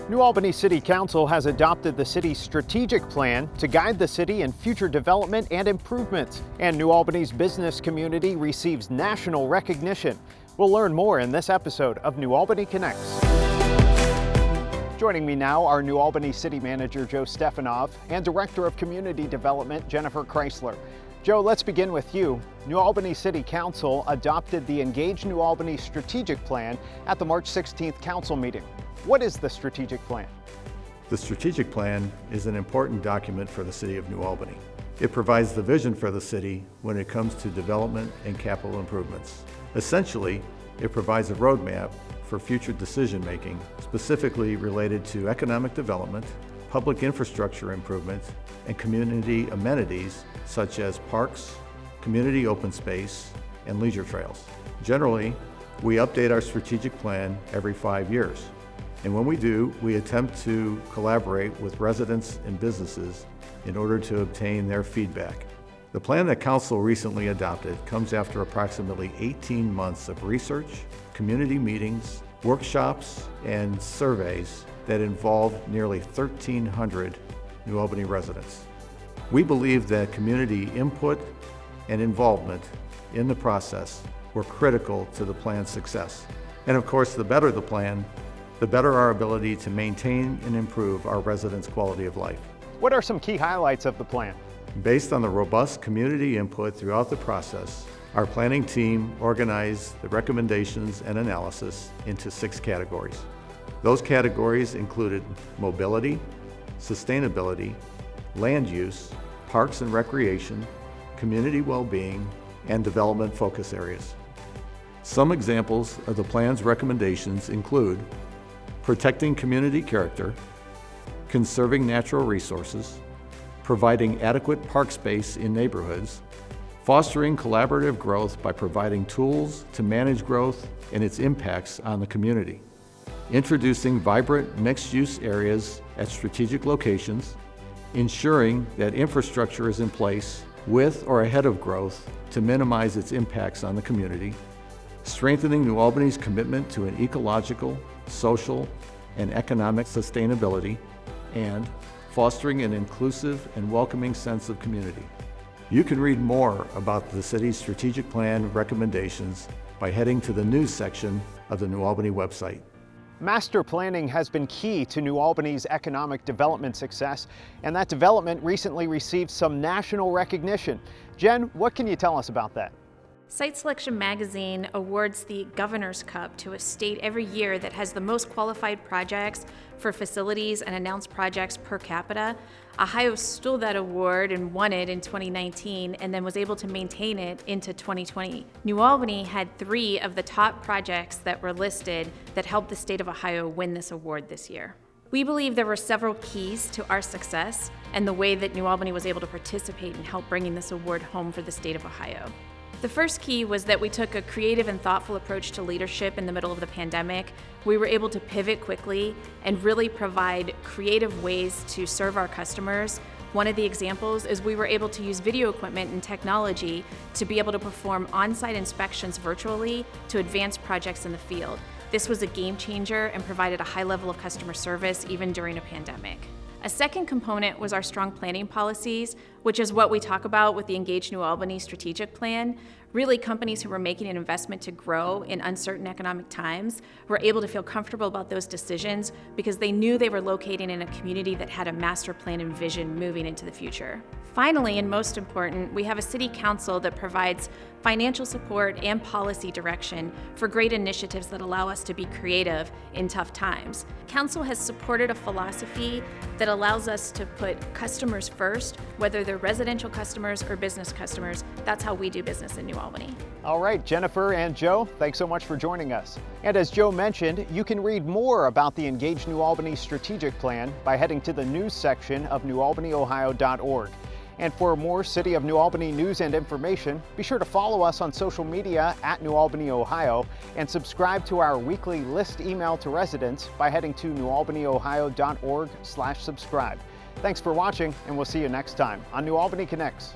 New Albany City Council has adopted the city's strategic plan to guide the city in future development and improvements. And New Albany's business community receives national recognition. We'll learn more in this episode of New Albany Connects. Joining me now are New Albany City Manager Joe Stefanov and Director of Community Development Jennifer Chrysler. Joe, let's begin with you. New Albany City Council adopted the Engage New Albany strategic plan at the March 16th council meeting. What is the strategic plan? The strategic plan is an important document for the City of New Albany. It provides the vision for the city when it comes to development and capital improvements. Essentially, it provides a roadmap for future decision-making, specifically related to economic development, public infrastructure improvement, and community amenities such as parks, community open space, and leisure trails. Generally, we update our strategic plan every 5 years. And when we do, we attempt to collaborate with residents and businesses in order to obtain their feedback. The plan that Council recently adopted comes after approximately 18 months of research, community meetings, workshops, and surveys that involved nearly 1,300 New Albany residents. We believe that community input and involvement in the process were critical to the plan's success. And of course, the better the plan, the better our ability to maintain and improve our residents' quality of life. What are some key highlights of the plan? Based on the robust community input throughout the process, our planning team organized the recommendations and analysis into 6 categories. Those categories included mobility, sustainability, land use, parks and recreation, community well-being, and development focus areas. Some examples of the plan's recommendations include protecting community character, conserving natural resources, providing adequate park space in neighborhoods, fostering collaborative growth by providing tools to manage growth and its impacts on the community, introducing vibrant mixed-use areas at strategic locations, ensuring that infrastructure is in place with or ahead of growth to minimize its impacts on the community, strengthening New Albany's commitment to an ecological, social, and economic sustainability, and fostering an inclusive and welcoming sense of community. You can read more about the city's strategic plan recommendations by heading to the news section of the New Albany website. Master planning has been key to New Albany's economic development success, and that development recently received some national recognition. Jen, what can you tell us about that? Site Selection Magazine awards the Governor's Cup to a state every year that has the most qualified projects for facilities and announced projects per capita. Ohio stole that award and won it in 2019 and then was able to maintain it into 2020. New Albany had 3 of the top projects that were listed that helped the state of Ohio win this award this year. We believe there were several keys to our success and the way that New Albany was able to participate and help bringing this award home for the state of Ohio. The first key was that we took a creative and thoughtful approach to leadership in the middle of the pandemic. We were able to pivot quickly and really provide creative ways to serve our customers. One of the examples is we were able to use video equipment and technology to be able to perform on-site inspections virtually to advance projects in the field. This was a game changer and provided a high level of customer service even during a pandemic. A second component was our strong planning policies, which is what we talk about with the Engage New Albany strategic plan. Really, companies who were making an investment to grow in uncertain economic times were able to feel comfortable about those decisions because they knew they were locating in a community that had a master plan and vision moving into the future. Finally, and most important, we have a city council that provides financial support and policy direction for great initiatives that allow us to be creative in tough times. Council has supported a philosophy that allows us to put customers first, whether they're residential customers or business customers. That's how we do business in New Albany. All right, Jennifer and Joe, thanks so much for joining us. And as Joe mentioned, you can read more about the Engage New Albany strategic plan by heading to the news section of newalbanyohio.org. And for more City of New Albany news and information, be sure to follow us on social media at New Albany, Ohio, and subscribe to our weekly list email to residents by heading to newalbanyohio.org/subscribe. Thanks for watching, and we'll see you next time on New Albany Connects.